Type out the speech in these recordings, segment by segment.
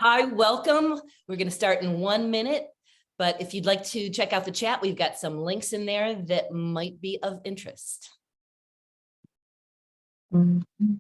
Hi, welcome. We're going to start in 1 minute, but if you'd like to check out the chat, we've got some links in there that might be of interest. Mm-hmm.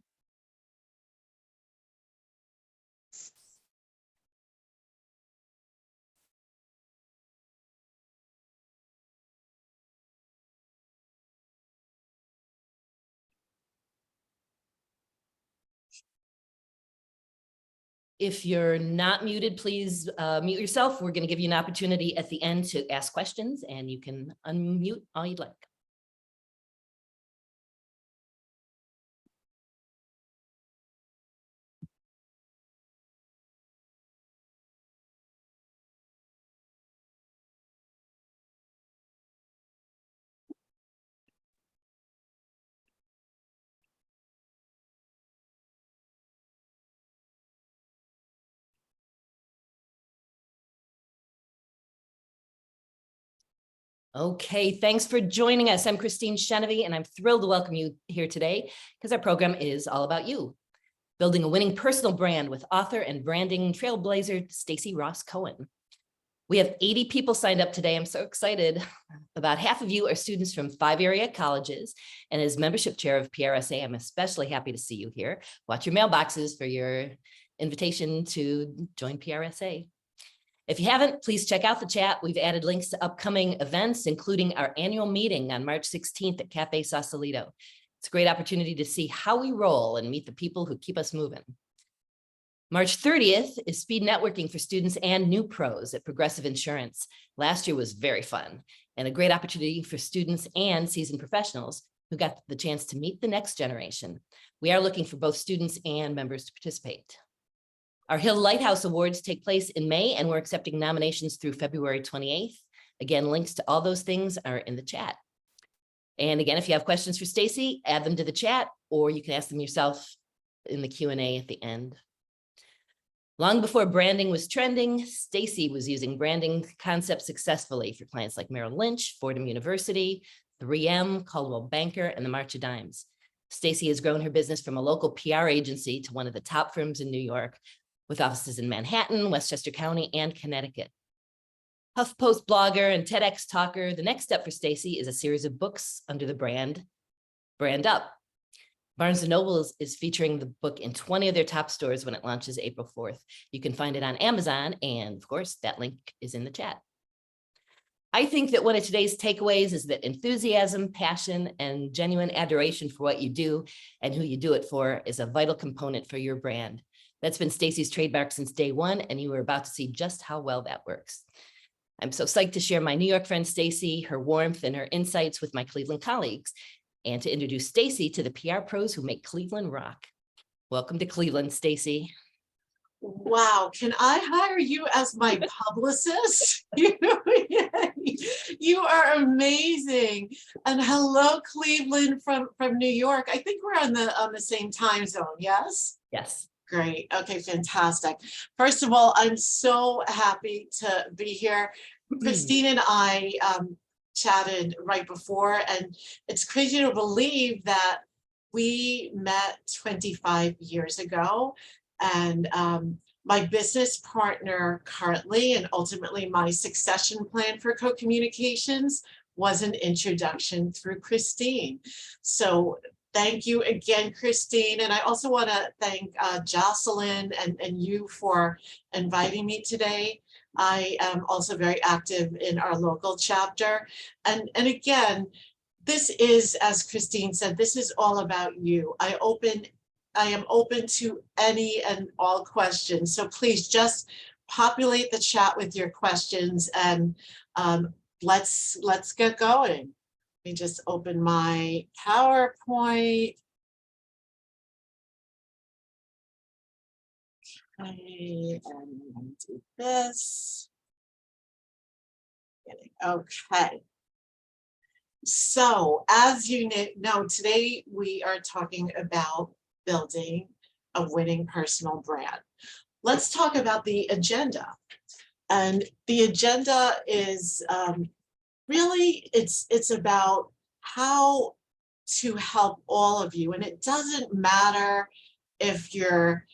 If you're not muted, please mute yourself. We're going to give you an opportunity at the end to ask questions, and you can unmute all you'd like. Okay, thanks for joining us. I'm Christine Chenevy, and I'm thrilled to welcome you here today because our program is all about you. Building a winning personal brand with author and branding trailblazer, Stacey Ross Cohen. We have 80 people signed up today. I'm so excited. About half of you are students from 5 area colleges, and as membership chair of PRSA, I'm especially happy to see you here. Watch your mailboxes for your invitation to join PRSA. If you haven't, please check out the chat. We've added links to upcoming events, including our annual meeting on March 16th at Cafe Sausalito. It's a great opportunity to see how we roll and meet the people who keep us moving. March 30th is speed networking for students and new pros at Progressive Insurance. Last year was very fun and a great opportunity for students and seasoned professionals who got the chance to meet the next generation. We are looking for both students and members to participate. Our Hill Lighthouse Awards take place in May, and we're accepting nominations through February 28th. Again, links to all those things are in the chat. And again, if you have questions for Stacey, add them to the chat, or you can ask them yourself in the Q&A at the end. Long before branding was trending, Stacey was using branding concepts successfully for clients like Merrill Lynch, Fordham University, 3M, Coldwell Banker, and the March of Dimes. Stacey has grown her business from a local PR agency to one of the top firms in New York, with offices in Manhattan, Westchester County, and Connecticut. HuffPost blogger and TEDx talker, the next step for Stacey is a series of books under the brand Up. Barnes & Noble is featuring the book in 20 of their top stores when it launches April 4th. You can find it on Amazon, and of course, that link is in the chat. I think that one of today's takeaways is that enthusiasm, passion, and genuine adoration for what you do and who you do it for is a vital component for your brand. That's been Stacey's trademark since day one, and you are about to see just how well that works. I'm so psyched to share my New York friend Stacey, her warmth, and her insights with my Cleveland colleagues, and to introduce Stacey to the PR pros who make Cleveland rock. Welcome to Cleveland, Stacey. Wow, can I hire you as my publicist? You are amazing. And hello, Cleveland from New York. I think we're on the same time zone, yes? Yes. Great. Okay, fantastic. First of all, I'm so happy to be here. Christine and I chatted right before, and it's crazy to believe that we met 25 years ago. And my business partner currently, and ultimately my succession plan for co-communications, was an introduction through Christine. So thank you again, Christine. And I also want to thank Jocelyn and you for inviting me today. I am also very active in our local chapter. And again, this is, as Christine said, this is all about you. I am open to any and all questions. So please just populate the chat with your questions, and let's get going. Let me just open my PowerPoint. Okay, and I'm going to do this. Okay. So as you know, today we are talking about building a winning personal brand. Let's talk about the agenda. And the agenda is really, it's about how to help all of you. And it doesn't matter if you're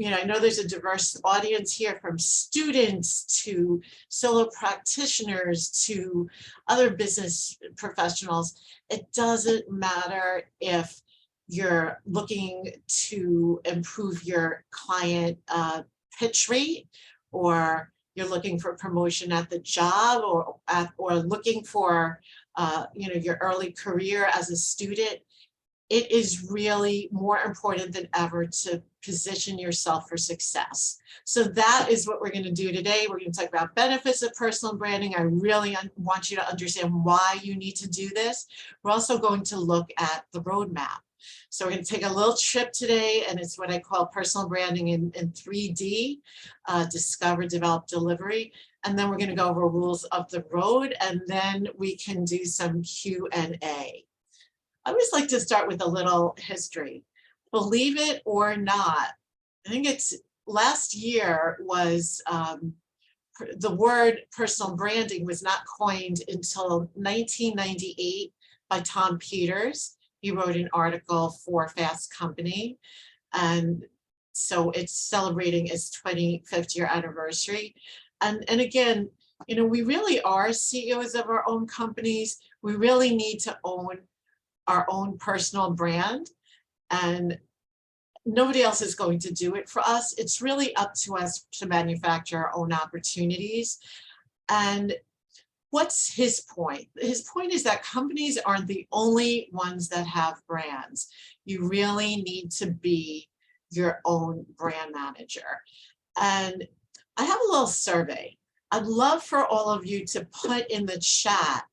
I know there's a diverse audience here, from students to solo practitioners to other business professionals. It doesn't matter if you're looking to improve your client pitch rate, or you're looking for promotion at the job, or looking for your early career as a student. It is really more important than ever to position yourself for success. So that is what we're going to do today. We're going to talk about benefits of personal branding. I really want you to understand why you need to do this. We're also going to look at the roadmap. So we're going to take a little trip today, and it's what I call personal branding in 3D, discover, develop, delivery. And then we're going to go over rules of the road, and then we can do some Q&A. I always like to start with a little history. Believe it or not, I think it's last year was the word personal branding was not coined until 1998 by Tom Peters. He wrote an article for Fast Company, and so it's celebrating its 25th year anniversary. And again, we really are CEOs of our own companies. We really need to own our own personal brand, and nobody else is going to do it for us. It's really up to us to manufacture our own opportunities. And what's his point? His point is that companies aren't the only ones that have brands. You really need to be your own brand manager. And I have a little survey. I'd love for all of you to put in the chat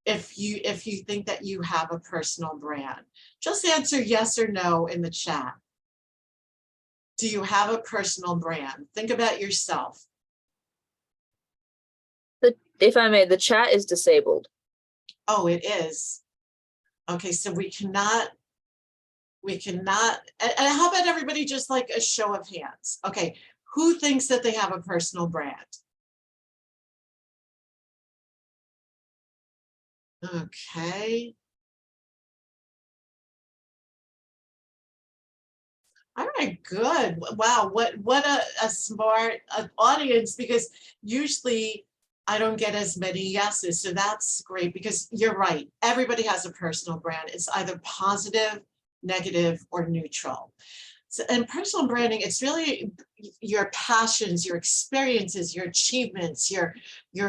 if you think that you have a personal brand. Just answer yes or no in the chat. Do you have a personal brand? Think about yourself. If I may, the chat is disabled. Oh, it is. Okay, so we cannot, and how about everybody just like a show of hands? Okay, who thinks that they have a personal brand? Okay. All right, good. Wow, what a smart audience, because usually I don't get as many yeses. So that's great, because you're right. Everybody has a personal brand. It's either positive, negative, or neutral. So, and personal branding, it's really your passions, your experiences, your achievements, your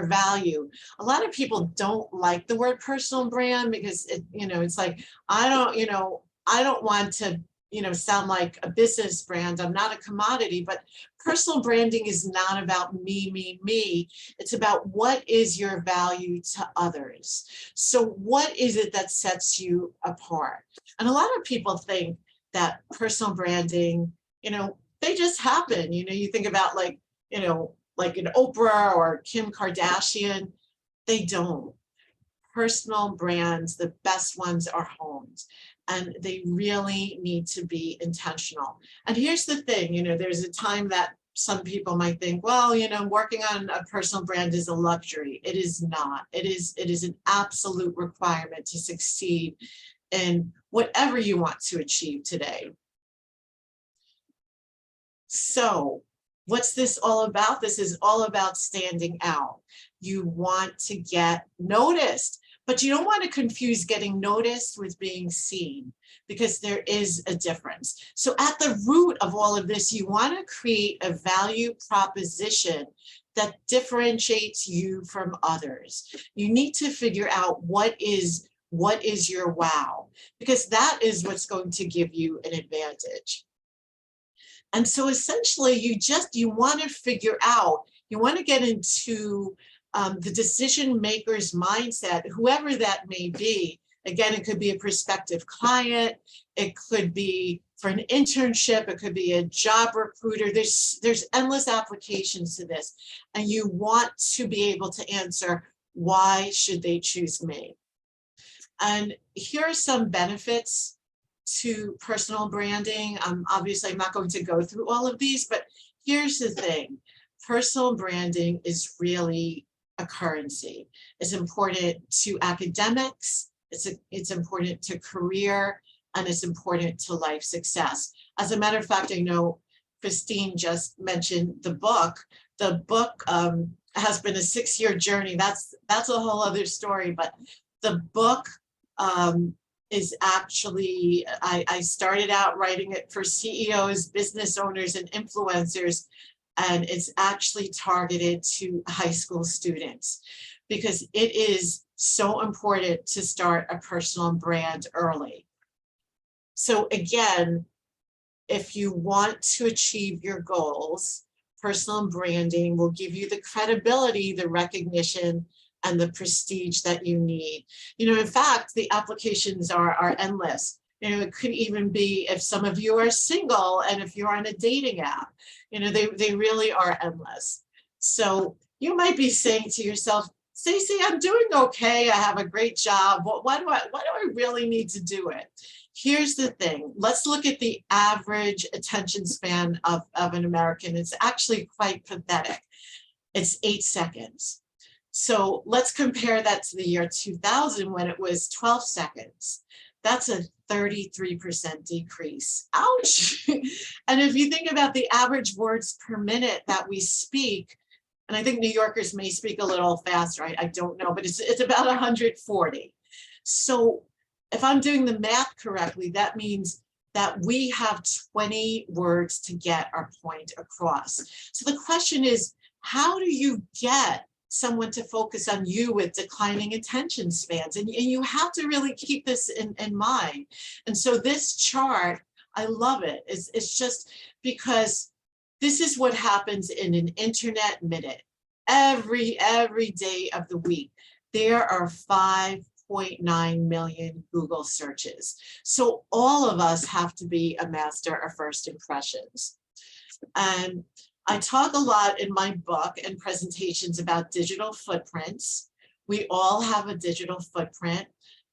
value. A lot of people don't like the word personal brand because it's like, I don't want to sound like a business brand. I'm not a commodity. But personal branding is not about me, me, me. It's about what is your value to others. So what is it that sets you apart? And a lot of people think that personal branding, they just happen. You think about like an Oprah or Kim Kardashian. They don't. Personal brands, the best ones are honed, and they really need to be intentional. And here's the thing, there's a time that some people might think, well, working on a personal brand is a luxury. It is not. It is an absolute requirement to succeed in whatever you want to achieve today. So what's this all about? This is all about standing out. You want to get noticed, but you don't want to confuse getting noticed with being seen, because there is a difference. So at the root of all of this, you want to create a value proposition that differentiates you from others. You need to figure out what is your wow, because that is what's going to give you an advantage. And so essentially you want to figure out, you want to get into the decision maker's mindset, whoever that may be. Again, it could be a prospective client, it could be for an internship, it could be a job recruiter. There's endless applications to this, and you want to be able to answer, why should they choose me? And here are some benefits to personal branding. Obviously, I'm not going to go through all of these, but here's the thing. Personal branding is really a currency. It's important to academics, it's important to career, and it's important to life success. As a matter of fact, I know Christine just mentioned the book. The book has been a 6-year journey. That's a whole other story, but the book is actually, I started out writing it for CEOs, business owners, and influencers, and it's actually targeted to high school students because it is so important to start a personal brand early. So again, if you want to achieve your goals, personal branding will give you the credibility, the recognition, and the prestige that you need. You know, in fact, the applications are endless. You know, it could even be if some of you are single and if you're on a dating app, you know, they really are endless. So you might be saying to yourself, Stacey, I'm doing okay. I have a great job. Why do I really need to do it? Here's the thing. Let's look at the average attention span of an American. It's actually quite pathetic. It's 8 seconds. So let's compare that to the year 2000 when it was 12 seconds. That's a 33% decrease. Ouch. And if you think about the average words per minute that we speak, and I think New Yorkers may speak a little faster, I don't know, but it's about 140. So if I'm doing the math correctly, that means that we have 20 words to get our point across. So the question is, how do you get someone to focus on you with declining attention spans? And you have to really keep this in mind. And so this chart, I love it. It's just because this is what happens in an internet minute. Every day of the week, there are 5.9 million Google searches. So all of us have to be a master of first impressions. And I talk a lot in my book and presentations about digital footprints. We all have a digital footprint.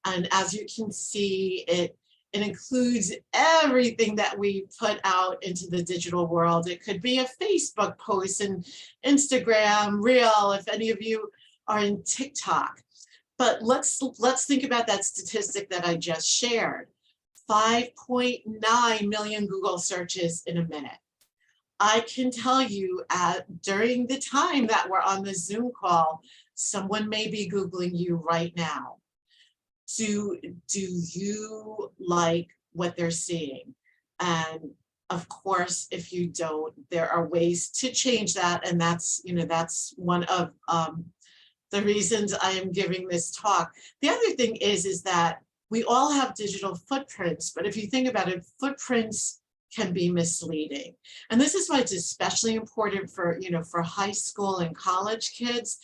And as you can see, it includes everything that we put out into the digital world. It could be a Facebook post and Instagram Reel, if any of you are in TikTok. But let's think about that statistic that I just shared. 5.9 million Google searches in a minute. I can tell you during the time that we're on the Zoom call, someone may be Googling you right now. Do you like what they're seeing? And of course, if you don't, there are ways to change that. And that's one of the reasons I am giving this talk. The other thing is that we all have digital footprints, but if you think about it, footprints can be misleading. And this is why it's especially important for high school and college kids.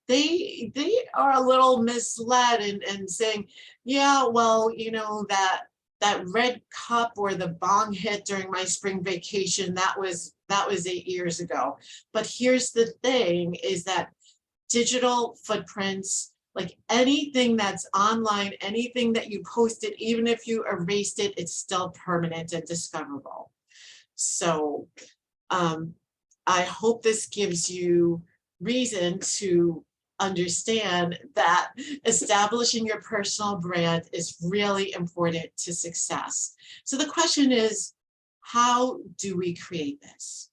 They are a little misled and saying, yeah, well, that red cup or the bong hit during my spring vacation, that was 8 years ago. But here's the thing is that digital footprints, like anything that's online, anything that you posted, even if you erased it, it's still permanent and discoverable. So I hope this gives you reason to understand that establishing your personal brand is really important to success. So the question is, how do we create this?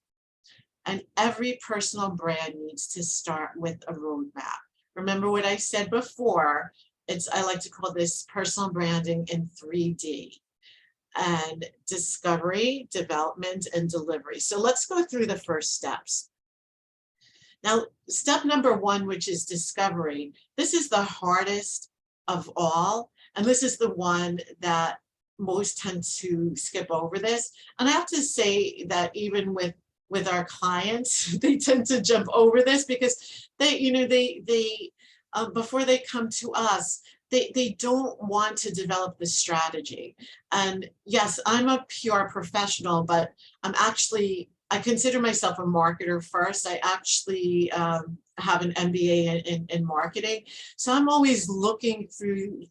And every personal brand needs to start with a roadmap. Remember what I said before, I like to call this personal branding in 3D. And discovery, development, and delivery. So let's go through the first steps. Now, step number 1, which is discovery, this is the hardest of all. And this is the one that most tend to skip over this. And I have to say that even with our clients, they tend to jump over this because they before they come to us, they don't want to develop the strategy. And yes, I'm a PR professional, but I consider myself a marketer first. I actually have an MBA in marketing. So I'm always looking through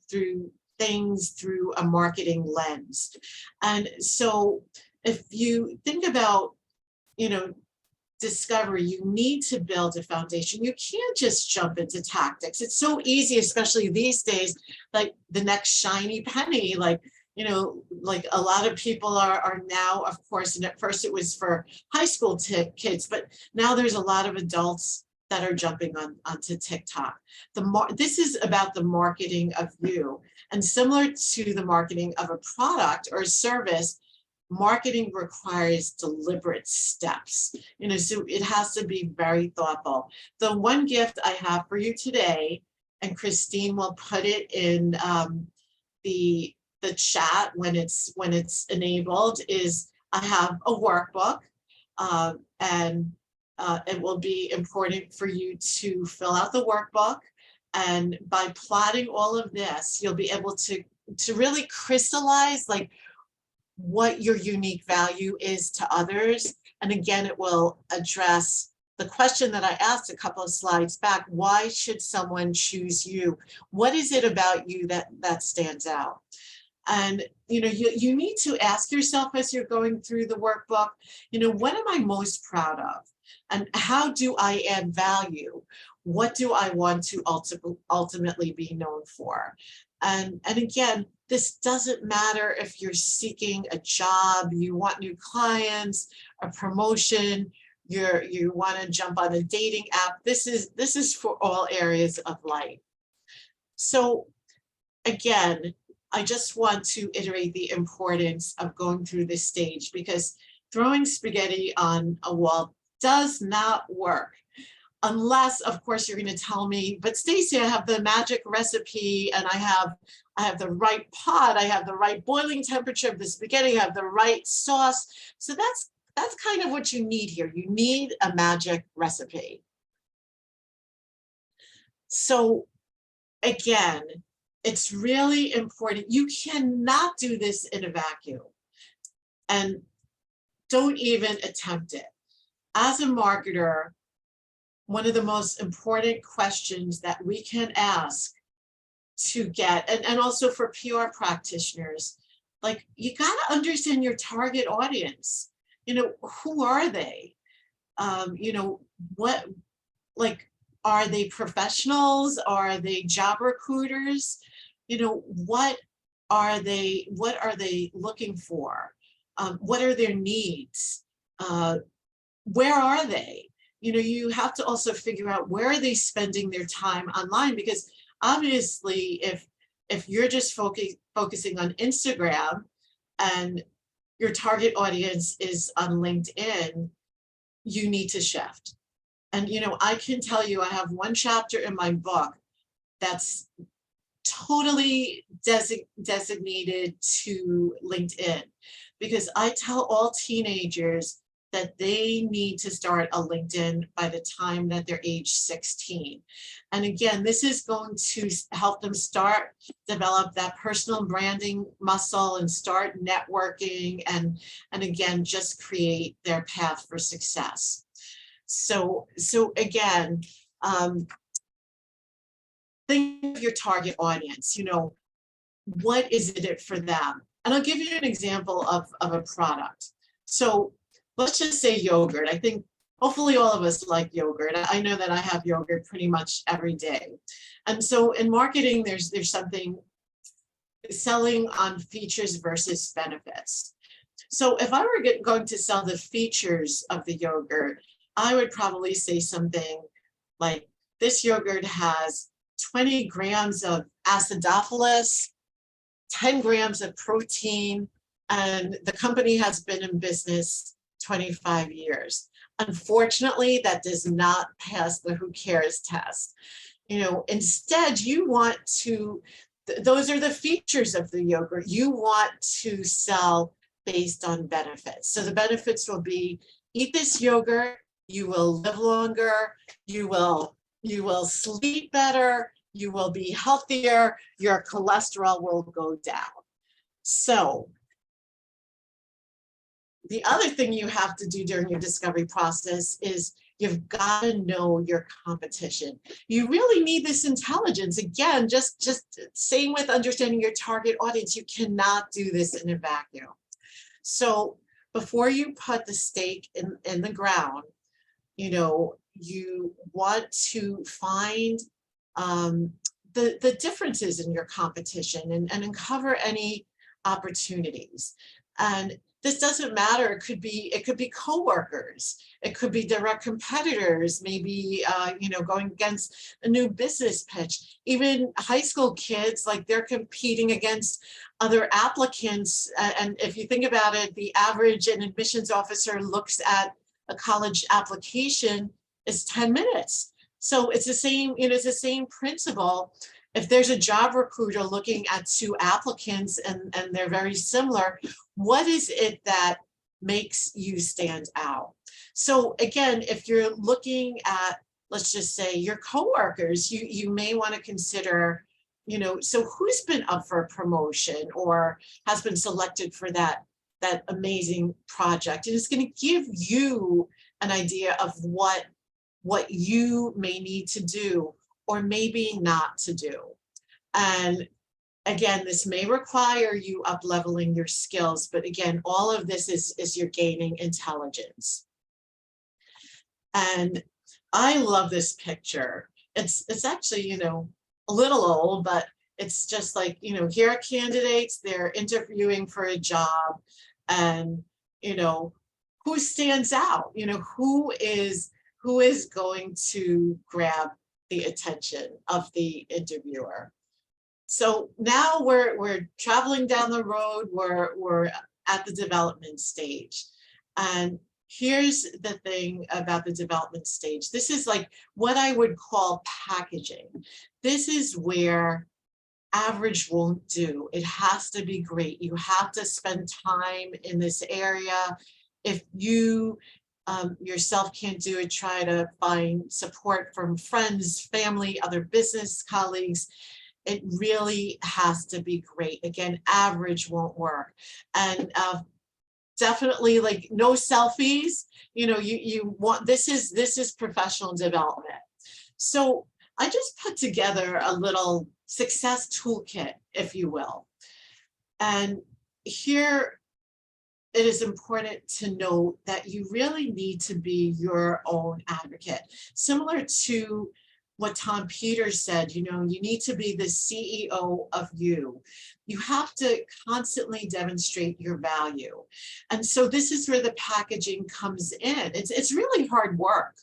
things through a marketing lens. And so if you think about, discovery, you need to build a foundation. You can't just jump into tactics. It's so easy, especially these days, like the next shiny penny, like, You know, like a lot of people are now, of course, and at first it was for high school kids, but now there's a lot of adults that are jumping onto TikTok. This is about the marketing of you, and similar to the marketing of a product or a service, marketing requires deliberate steps. You know, so it has to be very thoughtful. The one gift I have for you today, and Christine will put it in the chat when it's enabled, is I have a workbook, and it will be important for you to fill out the workbook. And by plotting all of this, you'll be able to really crystallize like what your unique value is to others. And again, it will address the question that I asked a couple of slides back: why should someone choose you? What is it about you that stands out? And you know, you need to ask yourself as you're going through the workbook, you know, what am I most proud of? And how do I add value? What do I want to ultimately be known for? And again, this doesn't matter if you're seeking a job, you want new clients, a promotion, you want to jump on a dating app. This is for all areas of life. So again, I just want to iterate the importance of going through this stage, because throwing spaghetti on a wall does not work. Unless, of course, you're going to tell me, but Stacey, I have the magic recipe, and I have the right pot, I have the right boiling temperature of the spaghetti, I have the right sauce. So that's kind of what you need here. You need a magic recipe. So again, it's really important. You cannot do this in a vacuum, and don't even attempt it. As a marketer, one of the most important questions that we can ask to get, and also for PR practitioners, like, you got to understand your target audience. You know, who are they? You know, what, like, are they professionals? Are they job recruiters? You know, what are they looking for? What are their needs? Where are they? You know, you have to also figure out where are they spending their time online, because obviously if you're just focusing on Instagram and your target audience is on LinkedIn, you need to shift. And you know, I can tell you, I have one chapter in my book that's totally designated to LinkedIn, because I tell all teenagers that they need to start a LinkedIn by the time that they're age 16. And again, this is going to help them develop that personal branding muscle and start networking, and again, just create their path for success. So again, think of your target audience. You know, what is it for them? And I'll give you an example of a product. So let's just say yogurt. I think hopefully all of us like yogurt. I know that I have yogurt pretty much every day. And so in marketing, there's something selling on features versus benefits. So if I were going to sell the features of the yogurt, I would probably say something like, this yogurt has 20 grams of acidophilus, 10 grams of protein, and the company has been in business 25 years. Unfortunately, that does not pass the who cares test. You know, instead, you want to, those are the features of the yogurt. You want to sell based on benefits. So the benefits will be, eat this yogurt, you will live longer, you will sleep better, you will be healthier, your cholesterol will go down. So the other thing you have to do during your discovery process is you've got to know your competition. You really need this intelligence. Again, just same with understanding your target audience. You cannot do this in a vacuum. So before you put the stake in the ground, you know, you want to find the differences in your competition and uncover any opportunities. And this doesn't matter. It could be coworkers. It could be direct competitors, maybe, going against a new business pitch. Even high school kids, like they're competing against other applicants. And if you think about it, the average an admissions officer looks at a college application is 10 minutes. So it's the same, it's the same principle. If there's a job recruiter looking at two applicants and they're very similar, what is it that makes you stand out? So again, if you're looking at, let's just say, your coworkers, you may want to consider, so who's been up for a promotion or has been selected for that amazing project? And it's going to give you an idea of what you may need to do or maybe not to do. And again, this may require you up-leveling your skills, but again, all of this is you're gaining intelligence. And I love this picture. It's actually, a little old, but it's just like, here are candidates, they're interviewing for a job, and, who stands out? Who is going to grab the attention of the interviewer? So now we're traveling down the road, we're at the development stage. And here's the thing about the development stage. This is like what I would call packaging. This is where average won't do. It has to be great. You have to spend time in this area. If you yourself can't do it, try to find support from friends, family, other business colleagues. It really has to be great. Again, average won't work. And definitely, like, no selfies. You want, this is professional development. So I just put together a little success toolkit, if you will. And here it is important to note that you really need to be your own advocate. Similar to what Tom Peters said, you need to be the CEO of you. You have to constantly demonstrate your value. And so this is where the packaging comes in. It's really hard work,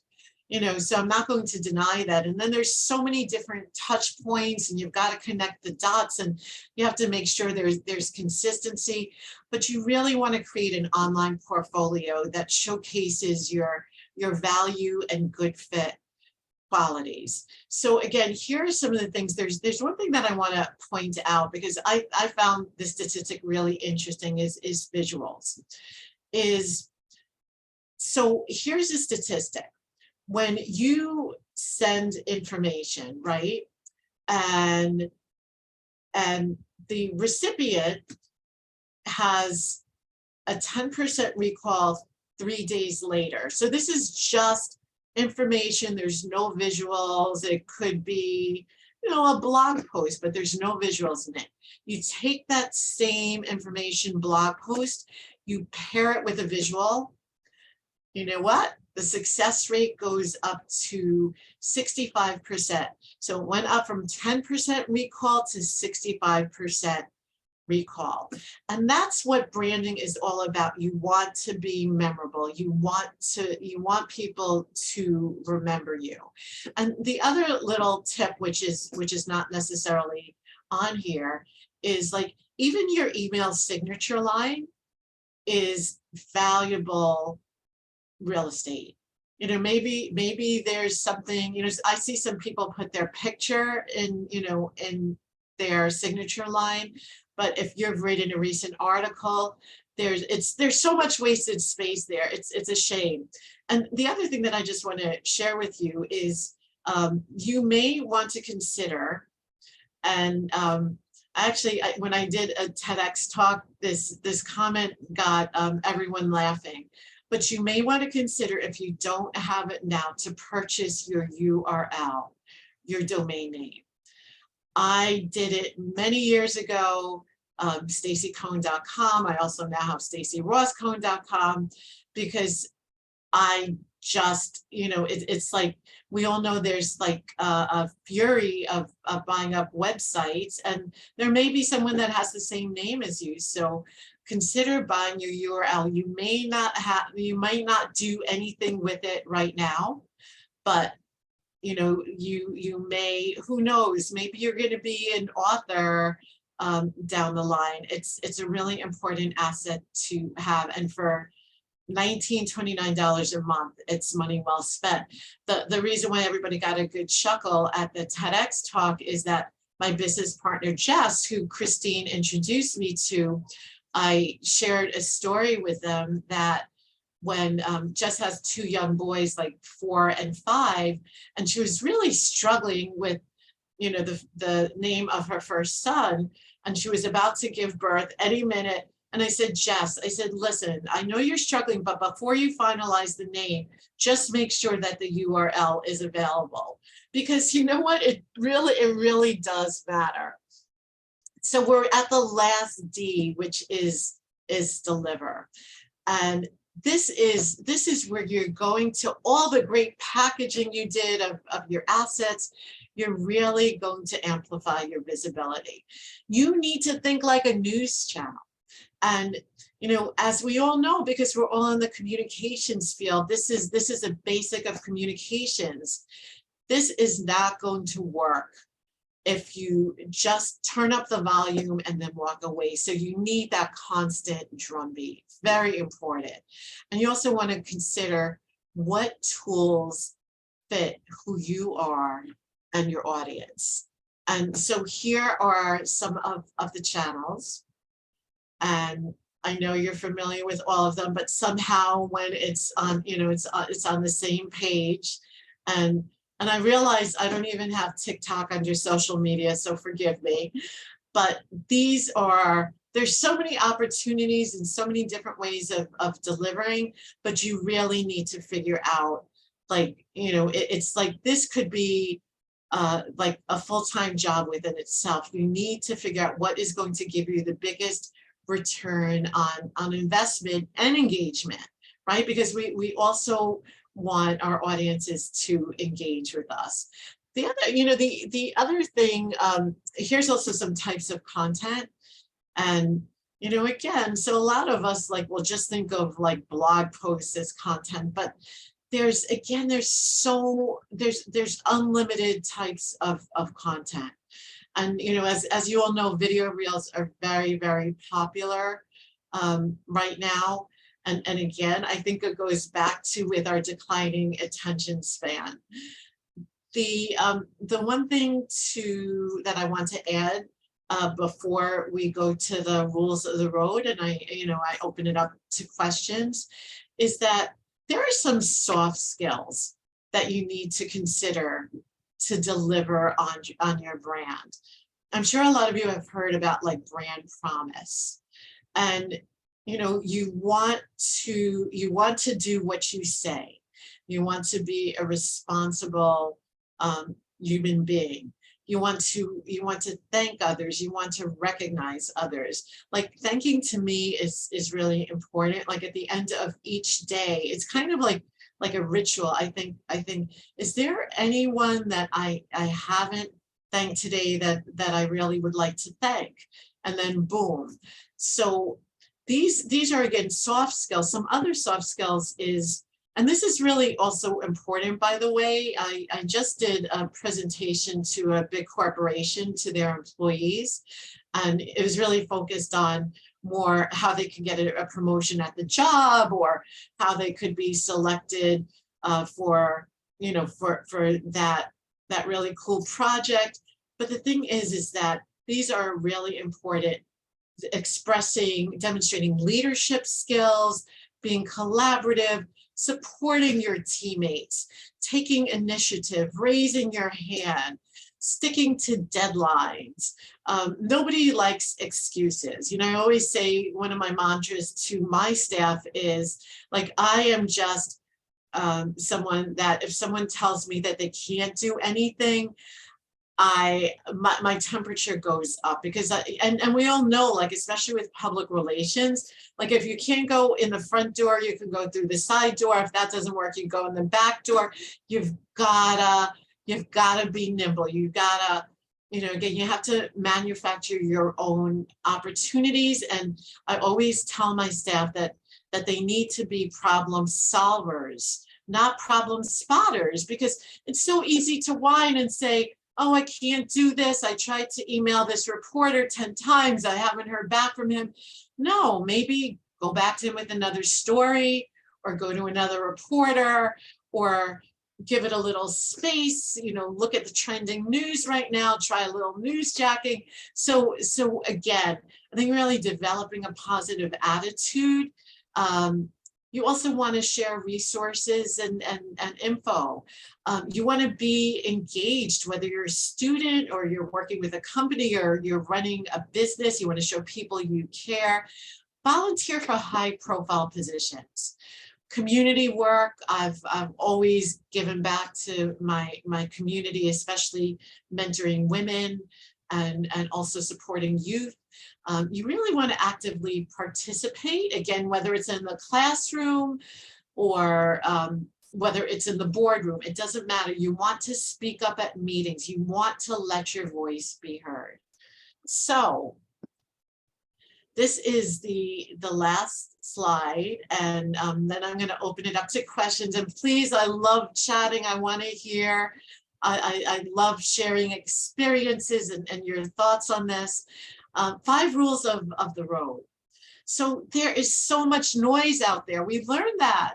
so I'm not going to deny that. And then there's so many different touch points, and you've got to connect the dots, and you have to make sure there's consistency. But you really want to create an online portfolio that showcases your value and good fit qualities. So again, here are some of the things. There's one thing that I want to point out, because I found this statistic really interesting, is visuals. So here's a statistic. When you send information, right, and the recipient has a 10% recall 3 days later. So this is just information. There's no visuals. It could be, a blog post, but there's no visuals in it. You take that same information blog post, you pair it with a visual. You know what? The success rate goes up to 65%. So it went up from 10% recall to 65% recall. And that's what branding is all about. You want to be memorable. You want people to remember you. And the other little tip, which is not necessarily on here, is like, even your email signature line is valuable real estate. Maybe there's something, I see some people put their picture in their signature line, but if you've written a recent article, there's so much wasted space there. It's a shame. And the other thing that I just want to share with you is you may want to consider, and actually, when I did a TEDx talk, this comment got everyone laughing. But you may want to consider, if you don't have it now, to purchase your URL, your domain name. I did it many years ago, StaceyCohen.com. I also now have StaceyRossCohen.com, because I just, it's like, we all know there's like a fury of buying up websites, and there may be someone that has the same name as you. So consider buying your URL. You might not do anything with it right now, but you may, who knows, maybe you're going to be an author down the line. It's a really important asset to have, and for $29 a month, it's money well spent. The reason why everybody got a good chuckle at the TEDx talk is that my business partner Jess, who Christine introduced me to, I shared a story with them that when Jess has two young boys, like 4 and 5, and she was really struggling with, the name of her first son, and she was about to give birth any minute. And I said, Jess, I said, listen, I know you're struggling, but before you finalize the name, just make sure that the URL is available, because you know what, it really does matter. So we're at the last D, which is deliver. And this is where you're going to, all the great packaging you did of your assets, you're really going to amplify your visibility. You need to think like a news channel. And, as we all know, because we're all in the communications field, this is a basic of communications. This is not going to work if you just turn up the volume and then walk away. So you need that constant drumbeat, very important. And you also want to consider what tools fit who you are and your audience. And so here are some of the channels. And I know you're familiar with all of them, but somehow when it's on, it's on the same page. And I realize I don't even have TikTok under social media, so forgive me. But there's so many opportunities and so many different ways of delivering, but you really need to figure out, like, it's like this could be like a full-time job within itself. You need to figure out what is going to give you the biggest return on investment and engagement, right? Because we also want our audiences to engage with us. The other, the other thing, here's also some types of content. And, again, so a lot of us will just think of like blog posts as content, but there's unlimited types of content. And, as you all know, video reels are very, very popular right now. And again, I think it goes back to with our declining attention span. The one thing that I want to add before we go to the rules of the road, and I open it up to questions, is that there are some soft skills that you need to consider to deliver on your brand. I'm sure a lot of you have heard about like brand promise, and you want to do what you say. You want to be a responsible human being. You want to thank others. You want to recognize others. Like, thanking to me is really important. Like at the end of each day, it's kind of like a ritual. I think, is there anyone that I haven't thanked today that I really would like to thank? And then boom. So these are, again, soft skills. Some other soft skills is, and this is really also important, by the way, I just did a presentation to a big corporation, to their employees, and it was really focused on more how they could get a promotion at the job, or how they could be selected for that really cool project. But the thing is that these are really important: demonstrating leadership skills, being collaborative, supporting your teammates, taking initiative, raising your hand, sticking to deadlines. Nobody likes excuses. I always say, one of my mantras to my staff is like, I am just someone that if someone tells me that they can't do anything, my temperature goes up because and we all know, like, especially with public relations, like if you can't go in the front door, you can go through the side door. If that doesn't work, you go in the back door. You've gotta be nimble. You gotta, again, you have to manufacture your own opportunities. And I always tell my staff that they need to be problem solvers, not problem spotters, because it's so easy to whine and say, oh, I can't do this. I tried to email this reporter 10 times. I haven't heard back from him. No, maybe go back to him with another story, or go to another reporter, or give it a little space, look at the trending news right now, try a little newsjacking. So again, I think really developing a positive attitude. You also want to share resources and info. You want to be engaged, whether you're a student or you're working with a company or you're running a business. You want to show people you care. Volunteer for high profile positions. Community work, I've always given back to my community, especially mentoring women and also supporting youth. You really want to actively participate, again, whether it's in the classroom or whether it's in the boardroom, it doesn't matter. You want to speak up at meetings. You want to let your voice be heard. So this is the last slide, and then I'm going to open it up to questions. And please, I love chatting. I want to hear. I love sharing experiences and your thoughts on this. 5 rules of the road. So there is so much noise out there. We've learned that.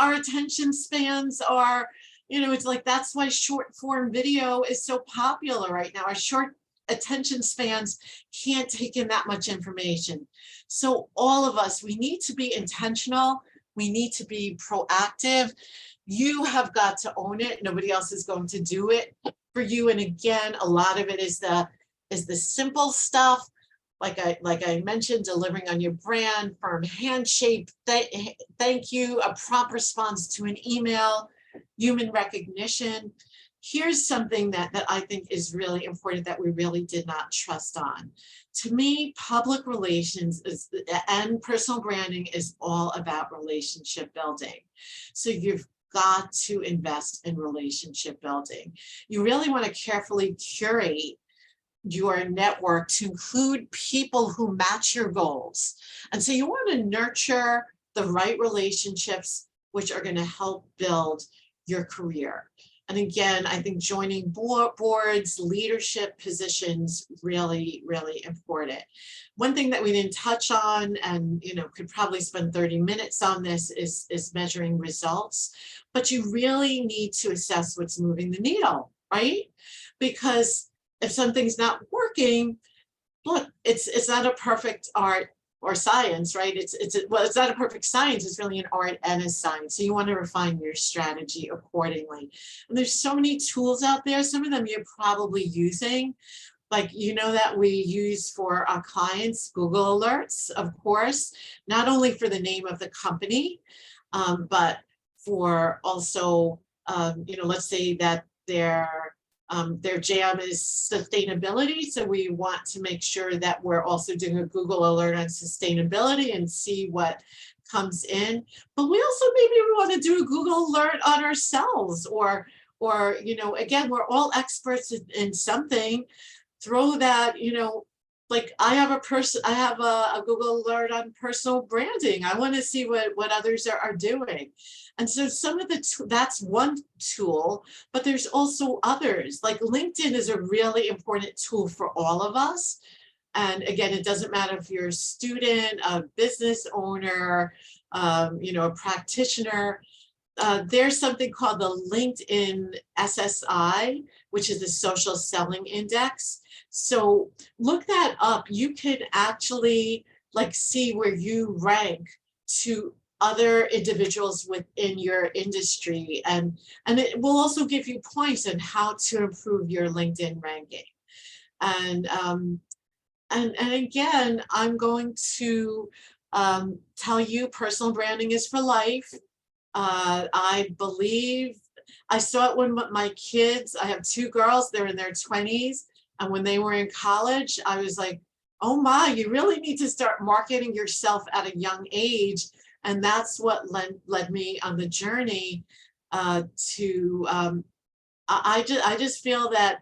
Our attention spans are, it's like, that's why short form video is so popular right now. Our short attention spans can't take in that much information. So all of us, we need to be intentional. We need to be proactive. You have got to own it. Nobody else is going to do it for you. And again, a lot of it is the simple stuff. Like I mentioned, delivering on your brand, firm handshake, thank you, a prompt response to an email, human recognition. Here's something that I think is really important that we really did not trust on. To me, public relations and personal branding is all about relationship building. So you've got to invest in relationship building. You really want to carefully curate your network to include people who match your goals. And so you want to nurture the right relationships, which are going to help build your career. And again, I think joining boards, leadership positions, really, really important. One thing that we didn't touch on, and could probably spend 30 minutes on this, is measuring results. But you really need to assess what's moving the needle, right? Because if something's not working, look, it's not a perfect art or science, right? It's not a perfect science. It's really an art and a science. So you want to refine your strategy accordingly. And there's so many tools out there. Some of them you're probably using, like, that we use for our clients, Google Alerts, of course, not only for the name of the company, but for also, let's say that their jam is sustainability. So we want to make sure that we're also doing a Google alert on sustainability and see what comes in. But we also maybe we want to do a Google alert on ourselves, or again, we're all experts in something. Throw that, like I have a Google alert on personal branding. I want to see what others are doing. And so some of that's one tool, but there's also others. Like LinkedIn is a really important tool for all of us. And again, it doesn't matter if you're a student, a business owner, a practitioner. There's something called the LinkedIn SSI, which is the Social Selling Index. So look that up. You can actually see where you rank to other individuals within your industry, and it will also give you points on how to improve your LinkedIn ranking. And again, I'm going to tell you, personal branding is for life. I believe I saw it when my kids, I have two girls, they're in their 20s. And when they were in college, I was like, oh my, you really need to start marketing yourself at a young age. And that's what led me on the journey to, I just feel that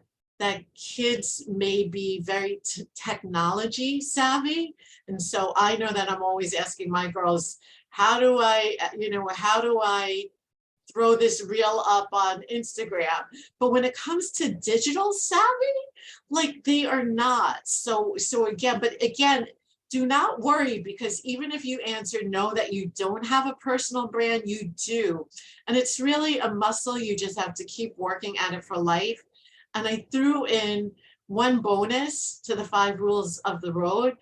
kids may be very technology savvy. And so I know that I'm always asking my girls, how do I throw this reel up on Instagram? But when it comes to digital savvy, like they are not. So again, do not worry, because even if you answer no, that you don't have a personal brand, you do. And it's really a muscle. You just have to keep working at it for life. And I threw in one bonus to the 5 rules of the road.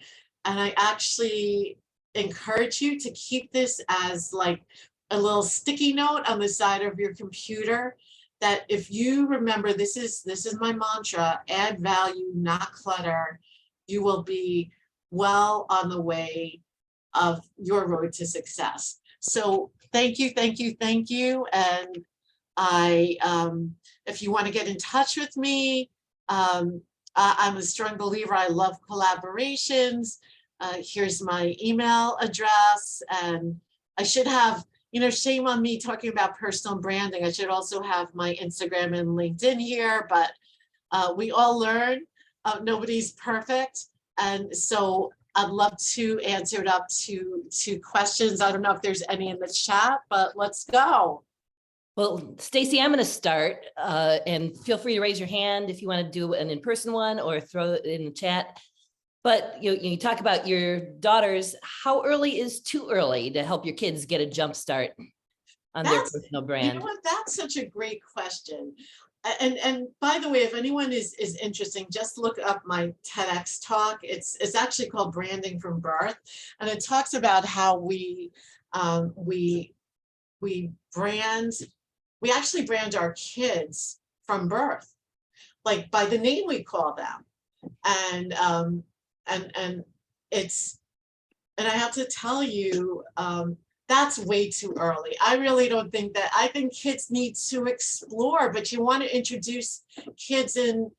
And I actually encourage you to keep this as like a little sticky note on the side of your computer, that if you remember, this is my mantra: add value, not clutter. You will be well on the way of your road to success. So thank you. And if you want to get in touch with me, I'm a strong believer. I love collaborations. Here's my email address, and I should have, shame on me talking about personal branding. I should also have my Instagram and LinkedIn here, but we all learn. Nobody's perfect. And so I'd love to answer it up to questions. I don't know if there's any in the chat, but let's go. Well, Stacey, I'm going to start, and feel free to raise your hand if you want to do an in-person one or throw it in the chat. But you talk about your daughters. How early is too early to help your kids get a jump start on their personal brand? You know what? That's such a great question. And by the way, if anyone is interested, just look up my TEDx talk. It's actually called Branding from Birth, and it talks about how we brand. We actually brand our kids from birth, like by the name we call them, and I have to tell you, that's way too early. I really don't think that. I think kids need to explore, but you want to introduce kids in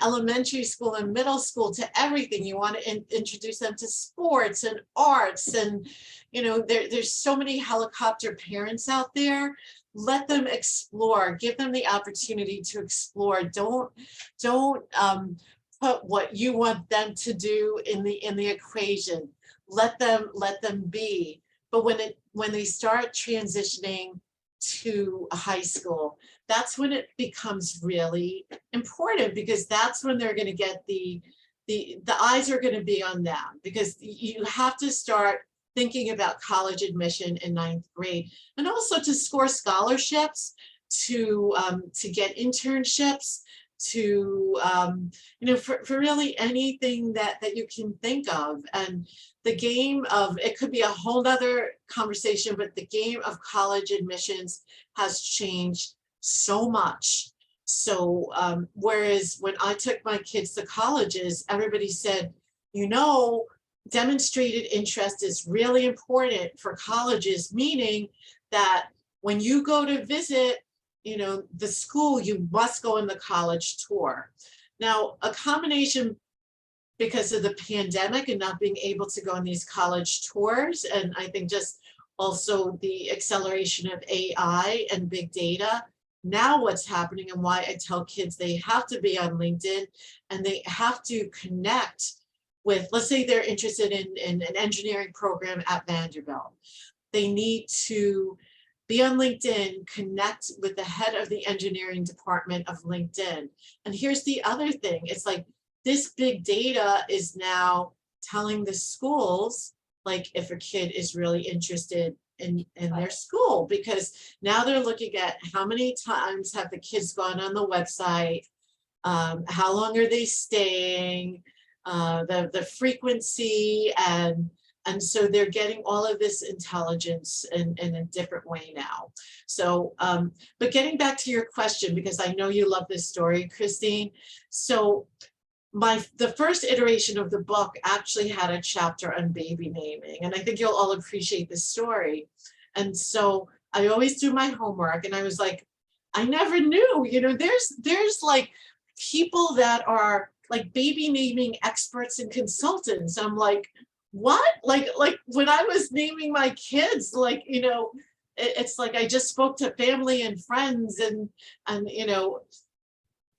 elementary school and middle school to everything. You want to introduce them to sports and arts, and there's so many helicopter parents out there. Let them explore. Give them the opportunity to explore. Don't put what you want them to do in the equation. Let them be. But when they start transitioning to high school, that's when it becomes really important, because that's when they're going to get the eyes are going to be on them, because you have to start thinking about college admission in 9th grade, and also to score scholarships, to get internships, to for really anything that you can think of. And the game of, it could be a whole nother conversation, but the game of college admissions has changed so much. So whereas when I took my kids to colleges, everybody said, demonstrated interest is really important for colleges, meaning that when you go to visit the school, you must go on the college tour. Now, a combination, because of the pandemic and not being able to go on these college tours, and I think just also the acceleration of AI and big data, now what's happening, and why I tell kids they have to be on LinkedIn and they have to connect with, let's say they're interested in an engineering program at Vanderbilt. They need to be on LinkedIn, connect with the head of the engineering department of LinkedIn. And here's the other thing. It's like this big data is now telling the schools, like if a kid is really interested in their school, because now they're looking at how many times have the kids gone on the website, how long are they staying, the frequency, and so they're getting all of this intelligence in a different way now. So, but getting back to your question, because I know you love this story, Christine. So the first iteration of the book actually had a chapter on baby naming, and I think you'll all appreciate this story. And so I always do my homework, and I was like, I never knew, there's like people that are like baby naming experts and consultants. I'm like, what? Like when I was naming my kids, like, it's like I just spoke to family and friends, and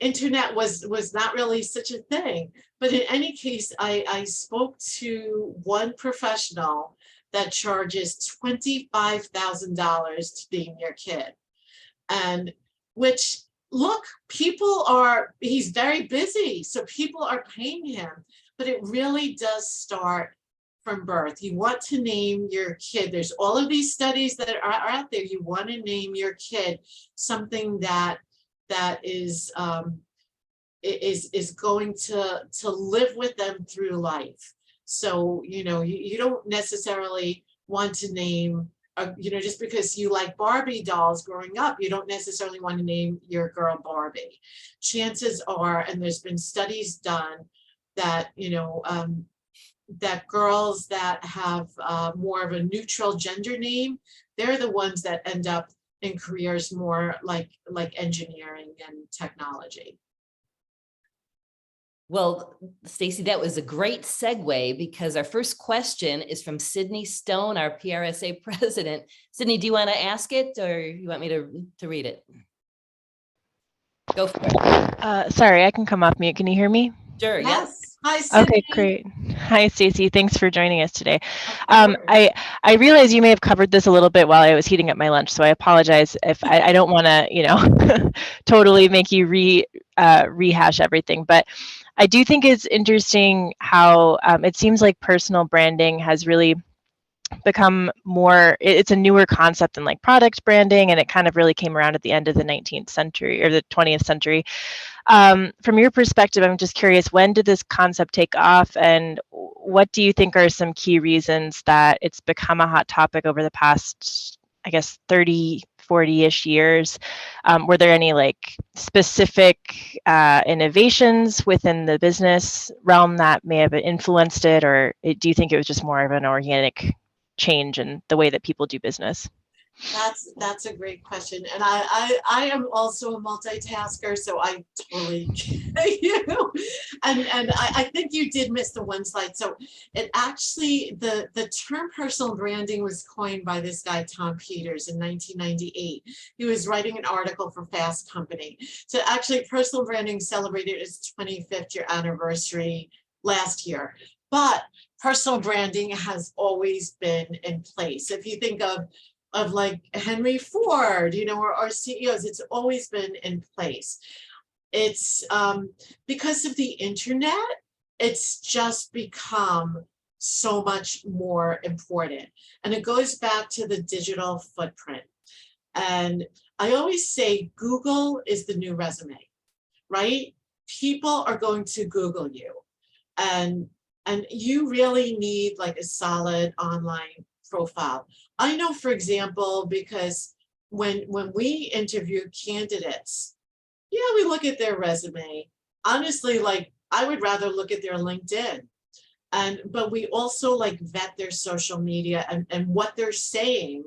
internet was not really such a thing. But in any case, I spoke to one professional that charges $25,000 to name your kid. And which, look, he's very busy, so people are paying him, but it really does start from birth. You want to name your kid. There's all of these studies that are out there. You want to name your kid something that is going to live with them through life. So, you don't necessarily want to name, just because you like Barbie dolls growing up, you don't necessarily want to name your girl Barbie. Chances are, and there's been studies done that, that girls that have more of a neutral gender name, they're the ones that end up in careers more like engineering and technology. Well, Stacey, that was a great segue, because our first question is from Sydney Stone, our PRSA president. Sydney, do you want to ask it, or you want me to read it? Go for it. Sorry, I can come off mute. Can you hear me? Sure. Yes. Hi, Sydney. Okay, great. Hi, Stacey. Thanks for joining us today. I realize you may have covered this a little bit while I was heating up my lunch, so I apologize if I don't want to, totally make you rehash everything. But I do think it's interesting how it seems like personal branding has really become more, it's a newer concept than like product branding, and it kind of really came around at the end of the 19th century or the 20th century. From your perspective, I'm just curious, when did this concept take off, and what do you think are some key reasons that it's become a hot topic over the past, I guess, 30, 40-ish years? Were there any like specific innovations within the business realm that may have influenced it, or do you think it was just more of an organic change in the way that people do business? That's a great question, and I am also a multitasker, so I totally get you. And I think you did miss the one slide. So it actually, the term personal branding was coined by this guy Tom Peters in 1998. He was writing an article for Fast Company. So actually, personal branding celebrated its 25th year anniversary last year, but personal branding has always been in place. If you think of like Henry Ford, or CEOs, it's always been in place. It's because of the internet, it's just become so much more important. And it goes back to the digital footprint. And I always say Google is the new resume, right? People are going to Google you. And you really need like a solid online profile. I know, for example, because when we interview candidates, we look at their resume. Honestly, like I would rather look at their LinkedIn. But we also like vet their social media and what they're saying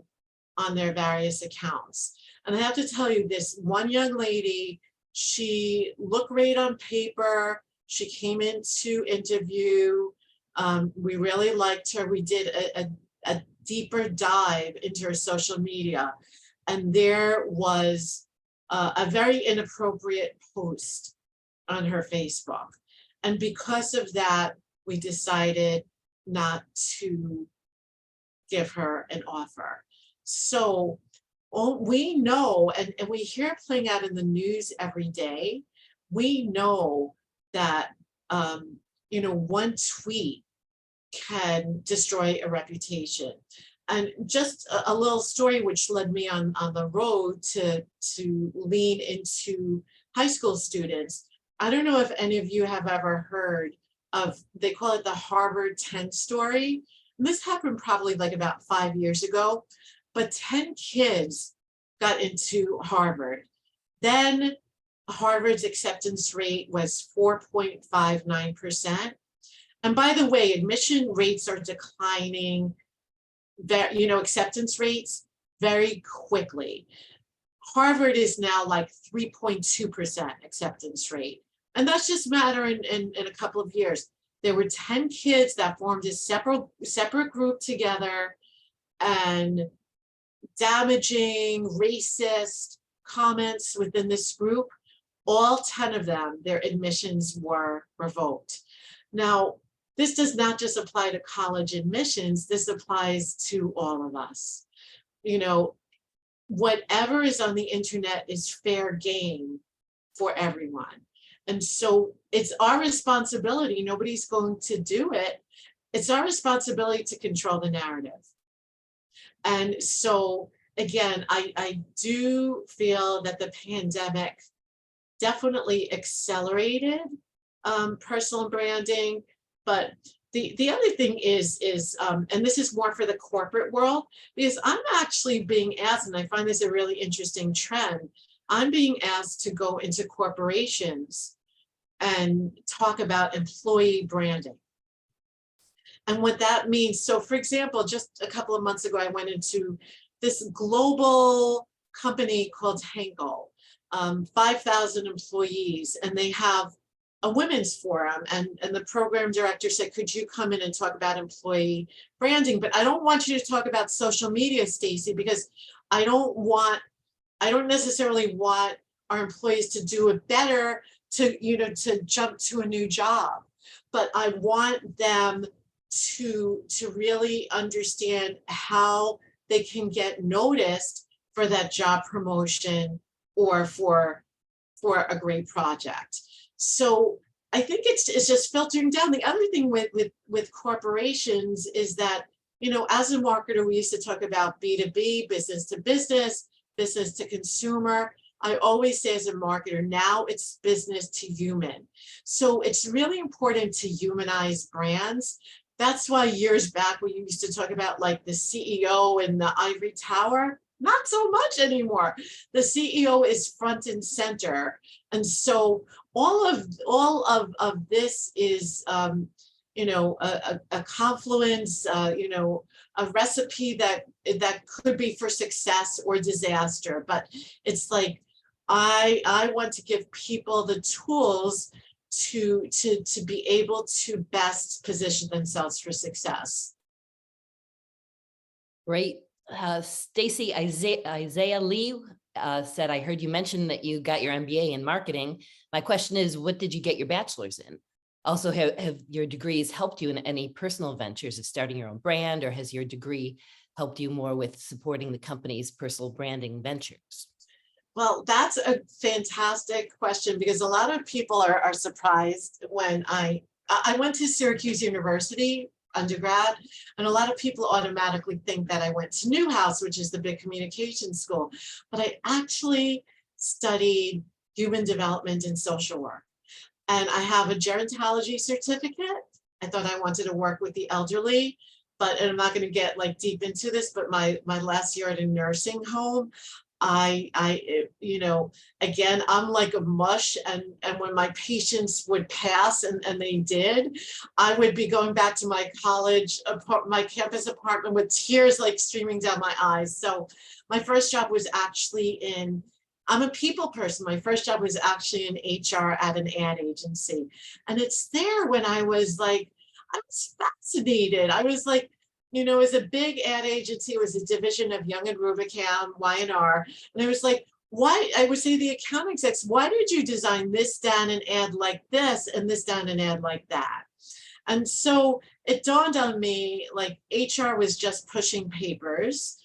on their various accounts. And I have to tell you, this one young lady, she looked great on paper. She came in to interview. We really liked her. We did a deeper dive into her social media, and there was a very inappropriate post on her Facebook. And because of that, we decided not to give her an offer. So we know, and we hear it playing out in the news every day, we know that one tweet can destroy a reputation. And just a little story which led me on the road to lean into high school students. I don't know if any of you have ever heard of, they call it the Harvard 10 story. And this happened probably like about 5 years ago, but 10 kids got into Harvard. Then Harvard's acceptance rate was 4.59%. And by the way, admission rates are declining, acceptance rates very quickly. Harvard is now like 3.2% acceptance rate. And that's just matter in a couple of years. There were 10 kids that formed a separate group together, and damaging, racist comments within this group, all 10 of them, their admissions were revoked. Now, this does not just apply to college admissions, this applies to all of us. You know, whatever is on the internet is fair game for everyone. And so it's our responsibility, nobody's going to do it. It's our responsibility to control the narrative. And so again, I do feel that the pandemic definitely accelerated personal branding. But the other thing is and this is more for the corporate world, because I'm actually being asked, and I find this a really interesting trend, I'm being asked to go into corporations and talk about employee branding. And what that means, so for example, just a couple of months ago, I went into this global company called Henkel, 5,000 employees, and they have a women's forum, and the program director said, could you come in and talk about employee branding? But I don't want you to talk about social media, Stacey, because I don't necessarily want our employees to do it better, to jump to a new job. But I want them to really understand how they can get noticed for that job promotion or for a great project. So I think it's just filtering down. The other thing with corporations is that, you know, as a marketer, we used to talk about B2B, business to business, business to consumer. I always say as a marketer, now it's business to human. So it's really important to humanize brands. That's why years back we used to talk about like the CEO in the ivory tower. Not so much anymore. The CEO is front and center. And so all of this is, you know, a confluence, you know, a recipe that could be for success or disaster. But it's like, I want to give people the tools to be able to best position themselves for success. Great. Stacey, Isaiah Lee said, I heard you mention that you got your MBA in marketing. My question is, what did you get your bachelor's in? Also, have your degrees helped you in any personal ventures of starting your own brand, or has your degree helped you more with supporting the company's personal branding ventures? Well, that's a fantastic question, because a lot of people are surprised when I went to Syracuse University undergrad, and a lot of people automatically think that I went to Newhouse, which is the big communication school, but I actually studied human development and social work. And I have a gerontology certificate. I thought I wanted to work with the elderly, but, and I'm not going to get like deep into this, but my last year at a nursing home, you know, again, I'm like a mush, and when my patients would pass, and they did, I would be going back to my my campus apartment with tears like streaming down my eyes. So my first job was actually I'm a people person. My first job was actually in HR at an ad agency. And it's there when I was like, I was fascinated. I was like, you know, it was a big ad agency. It was a division of Young and Rubicam, Y&R. And I was like, why, I would say to the account execs, why did you design this down an ad like this and this down an ad like that? And so it dawned on me, like, HR was just pushing papers.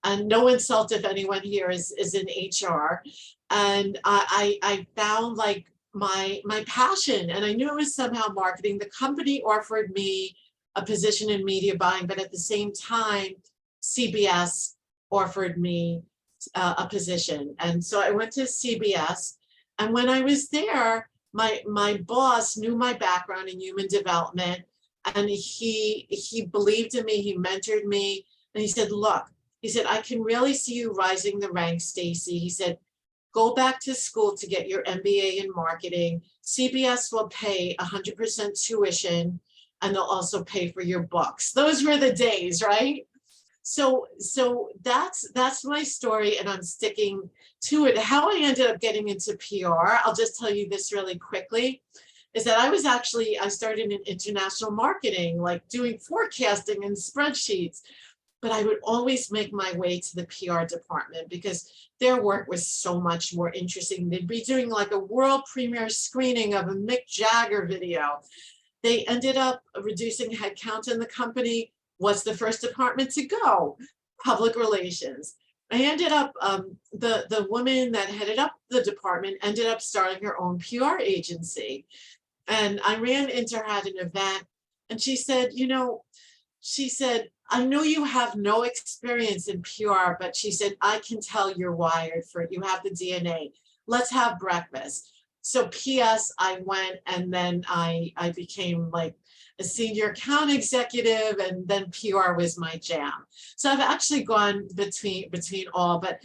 And no insult if anyone here is in HR. And I found like my passion, and I knew it was somehow marketing. The company offered me a position in media buying, but at the same time, CBS offered me a position. And so I went to CBS, and when I was there, my boss knew my background in human development, and he believed in me, he mentored me, and he said, look, he said, I can really see you rising the ranks, Stacey. He said, go back to school to get your MBA in marketing. CBS will pay 100% tuition, and they'll also pay for your books. Those were the days, right? So that's my story, and I'm sticking to it. How I ended up getting into PR, I'll just tell you this really quickly, is that I started in international marketing, like doing forecasting and spreadsheets, but I would always make my way to the PR department because their work was so much more interesting. They'd be doing like a world premiere screening of a Mick Jagger video. They ended up reducing headcount in the company. What's the first department to go? Public relations. I ended up, the woman that headed up the department ended up starting her own PR agency. And I ran into her at an event, and she said, I know you have no experience in PR, but she said, I can tell you're wired for it. You have the DNA. Let's have breakfast. So PS, I went, and then I became like a senior account executive, and then PR was my jam. So I've actually gone between all, but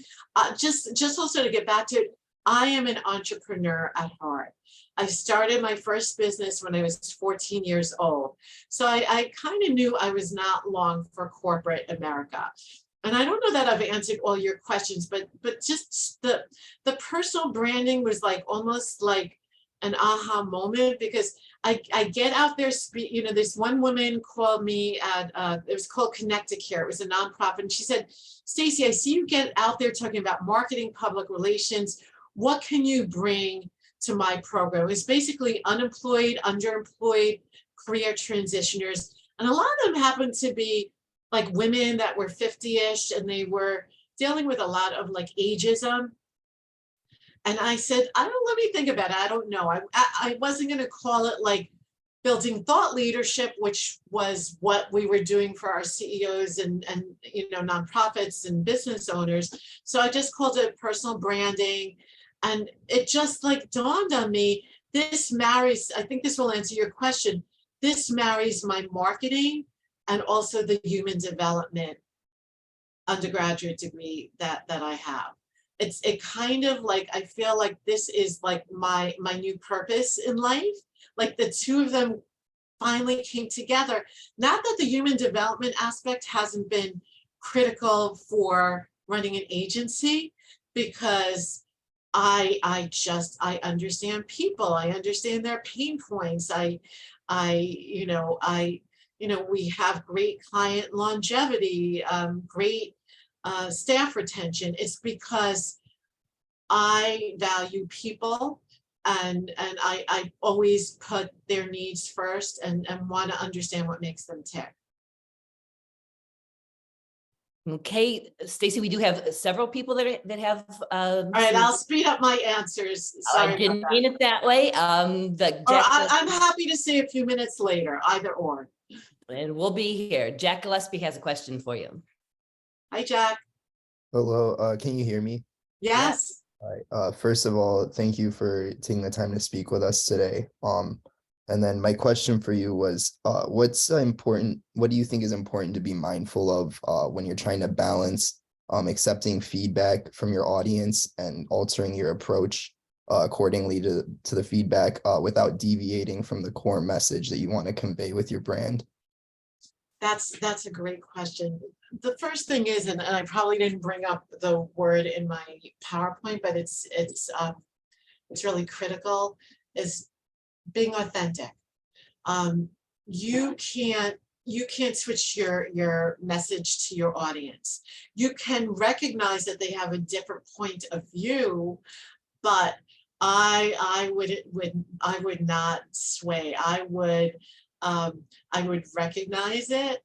just also to get back to it, I am an entrepreneur at heart. I started my first business when I was 14 years old. So I kind of knew I was not long for corporate America. And I don't know that I've answered all your questions, but just the personal branding was like almost like an aha moment, because I get out there, this one woman called me at, it was called Connect to Care. It was a nonprofit. And she said, Stacey, I see you get out there talking about marketing, public relations. What can you bring to my program? It's basically unemployed, underemployed, career transitioners. And a lot of them happened to be like women that were 50-ish, and they were dealing with a lot of like ageism. And I said, let me think about it. I don't know. I wasn't going to call it like building thought leadership, which was what we were doing for our CEOs and nonprofits and business owners. So I just called it personal branding. And it just like dawned on me, this marries, I think this will answer your question. This marries my marketing and also the human development undergraduate degree that I have. It kind of like, I feel like this is like my new purpose in life. Like the two of them finally came together. Not that the human development aspect hasn't been critical for running an agency, because I understand people. I understand their pain points. We have great client longevity, great staff retention. It's because I value people, and I always put their needs first and want to understand what makes them tick. Okay, Stacey, we do have several people that have. All right, I'll speed up my answers. Sorry, I didn't mean it that way. I'm happy to say a few minutes later, either or. And we'll be here. Jack Gillespie has a question for you. Hi, Jack. Hello, can you hear me? Yes. All right. First of all, thank you for taking the time to speak with us today. And then my question for you was, what do you think is important to be mindful of when you're trying to balance accepting feedback from your audience and altering your approach accordingly to the feedback without deviating from the core message that you want to convey with your brand? That's a great question. The first thing is, and I probably didn't bring up the word in my PowerPoint, but it's really critical, is being authentic. You can't switch your message to your audience. You can recognize that they have a different point of view, but I would not sway. I would recognize it.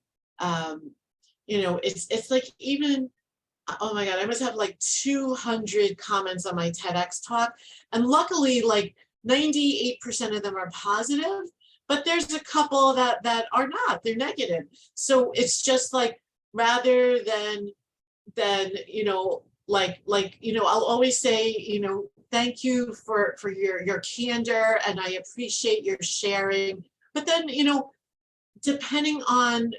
It's like, even, oh my God, I must have like 200 comments on my TEDx talk. And luckily, like 98% of them are positive, but there's a couple that are not, they're negative. So it's just like, rather than I'll always say, thank you for your candor, and I appreciate your sharing. But then, depending on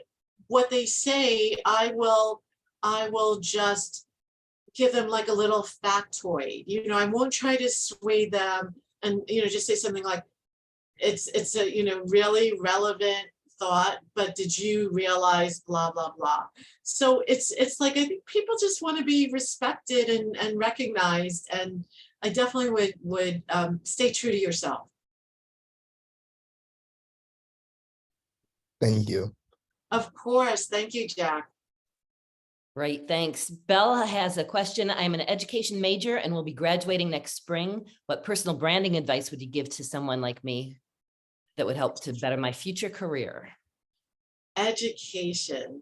what they say, I will just give them like a little factoid. I won't try to sway them and just say something like, it's a really relevant thought, but did you realize blah, blah, blah. So it's like, I think people just want to be respected and recognized. And I definitely would stay true to yourself. Thank you. Of course. Thank you, Jack. Right, thanks. Bella has a question. I'm an education major and will be graduating next spring. What personal branding advice would you give to someone like me that would help to better my future career? Education.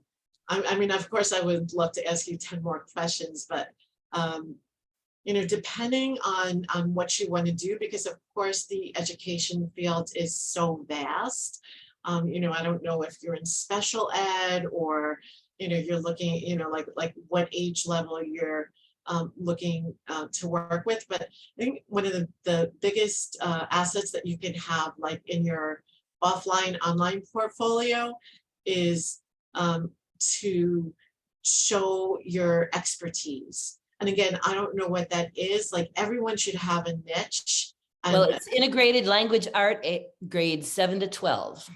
I mean, of course, I would love to ask you 10 more questions, but depending on what you want to do, because of course the education field is so vast. I don't know if you're in special ed or you're looking, like what age level you're looking to work with. But I think one of the biggest assets that you can have, like in your offline online portfolio, is to show your expertise. And again, I don't know what that is. Like, everyone should have a niche. Well, it's integrated language art, grades 7 to 12.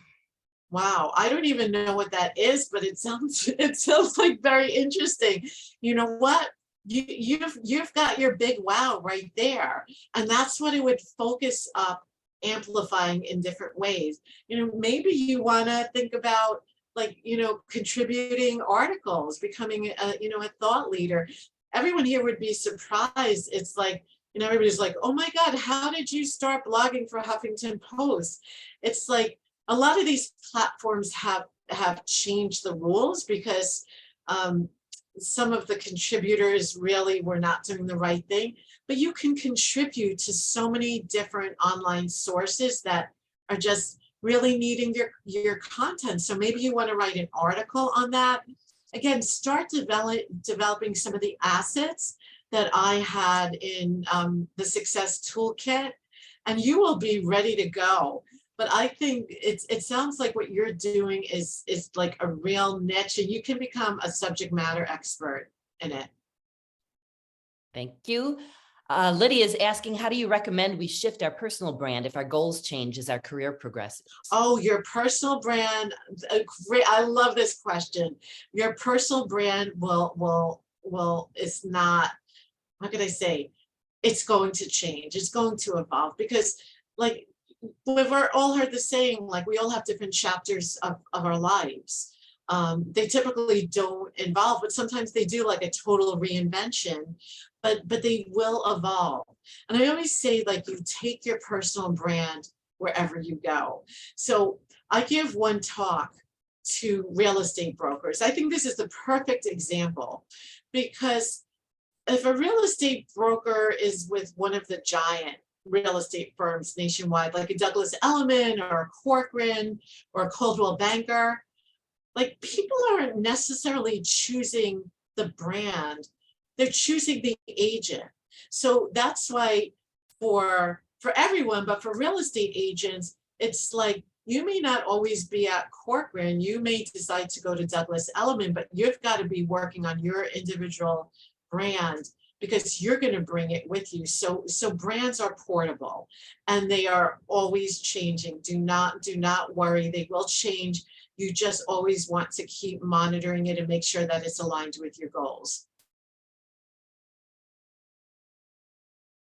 Wow, I don't even know what that is, but it sounds like very interesting. You know what? You've got your big wow right there. And that's what it would focus up, amplifying in different ways. Maybe you want to think about, like, contributing articles, becoming a thought leader. Everyone here would be surprised. It's like, everybody's like, oh my God, how did you start blogging for Huffington Post? It's like, a lot of these platforms have changed the rules because some of the contributors really were not doing the right thing. But you can contribute to so many different online sources that are just really needing your content. So maybe you want to write an article on that. Again, start developing some of the assets that I had in the Success Toolkit, and you will be ready to go. But I think it sounds like what you're doing is like a real niche, and you can become a subject matter expert in it. Thank you. Lydia is asking, how do you recommend we shift our personal brand if our goals change as our career progresses? Oh, your personal brand. Great. I love this question. Your personal brand is not, how can I say, it's going to change. It's going to evolve because, like, we've all heard the saying, like, we all have different chapters of our lives. They typically don't involve, but sometimes they do, like a total reinvention, but they will evolve. And I always say, like, you take your personal brand wherever you go. So I give one talk to real estate brokers. I think this is the perfect example, because if a real estate broker is with one of the giant real estate firms nationwide, like a Douglas Elliman or a Corcoran or a Coldwell Banker, like, people aren't necessarily choosing the brand, they're choosing the agent. So that's why for everyone, but for real estate agents, it's like, you may not always be at Corcoran, you may decide to go to Douglas Elliman, but you've got to be working on your individual brand, because you're going to bring it with you. So brands are portable and they are always changing. Do not worry, they will change. You just always want to keep monitoring it and make sure that it's aligned with your goals.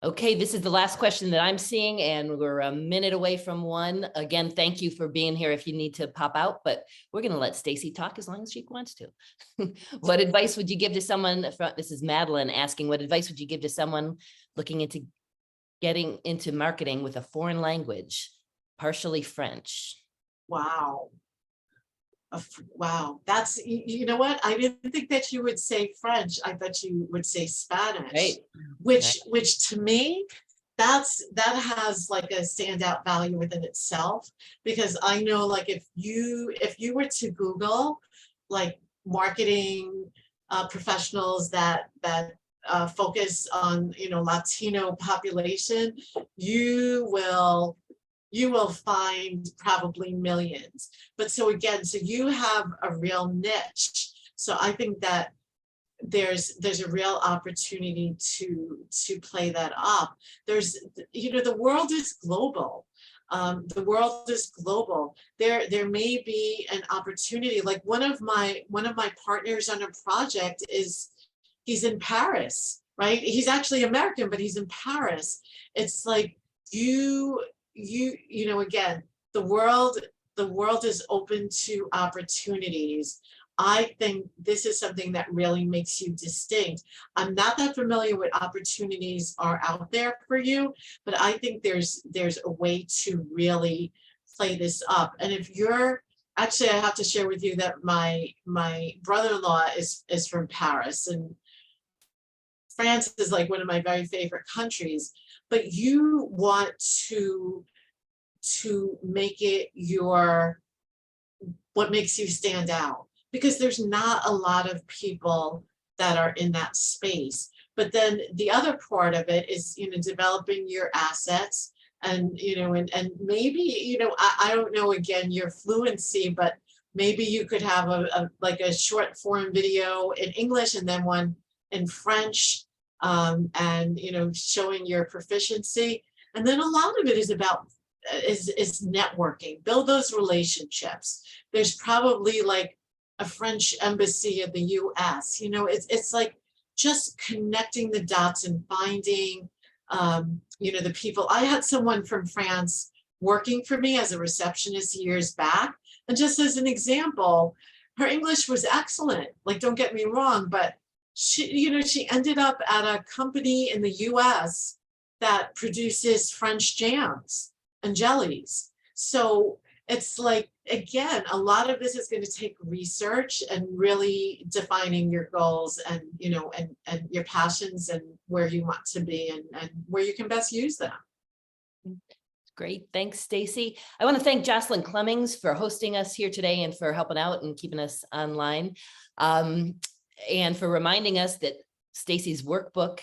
Okay, this is the last question that I'm seeing, and we're a minute away from one. Again, thank you for being here if you need to pop out, but we're going to let Stacey talk as long as she wants to. What advice would you give to someone, this is Madeline asking, what advice would you give to someone looking into getting into marketing with a foreign language, partially French? Wow. Wow, that's, you know what? I didn't think that you would say French. I thought you would say Spanish, right. Which to me, that has like a standout value within itself, because I know, like, if you were to Google, like, marketing professionals that focus on, Latino population, you will find probably millions. But so again, so you have a real niche. So I think that there's a real opportunity to play that up. There's, the world is global. The world is global. There may be an opportunity. Like one of my partners on a project he's in Paris, right? He's actually American, but he's in Paris. It's like again, the world is open to opportunities. I think this is something that really makes you distinct. I'm not that familiar with opportunities are out there for you, but I think there's a way to really play this up. And if you're actually, I have to share with you that my brother-in-law is from Paris, and France is like one of my very favorite countries. But you want to make it what makes you stand out, because there's not a lot of people that are in that space. But then the other part of it is, developing your assets and, and maybe, I don't know, again, your fluency, but maybe you could have like a short form video in English and then one in French, and, showing your proficiency. And then a lot of it is about is networking, build those relationships. There's probably like a French embassy in the US, it's like just connecting the dots and finding, the people. I had someone from France working for me as a receptionist years back. And just as an example, her English was excellent. Like, don't get me wrong, but she ended up at a company in the US that produces French jams and jellies. So it's like, again, a lot of this is going to take research and really defining your goals and, and your passions and where you want to be and where you can best use them. Great. Thanks, Stacey. I want to thank Jocelyn Clemmings for hosting us here today and for helping out and keeping us online. And for reminding us that Stacey's workbook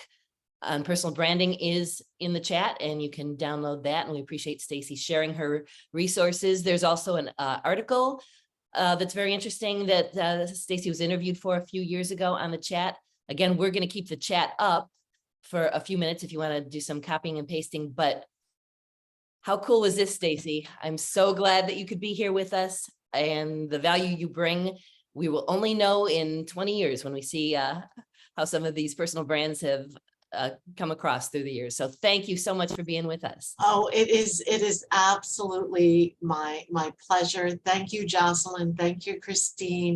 on personal branding is in the chat, and you can download that. And we appreciate Stacey sharing her resources. There's also an article that's very interesting that Stacey was interviewed for a few years ago on the chat. Again, we're going to keep the chat up for a few minutes if you want to do some copying and pasting. But how cool was this, Stacey? I'm so glad that you could be here with us, and the value you bring, we will only know in 20 years when we see how some of these personal brands have come across through the years. So thank you so much for being with us. Oh, it is absolutely my pleasure. Thank you, Jocelyn. Thank you, Christine.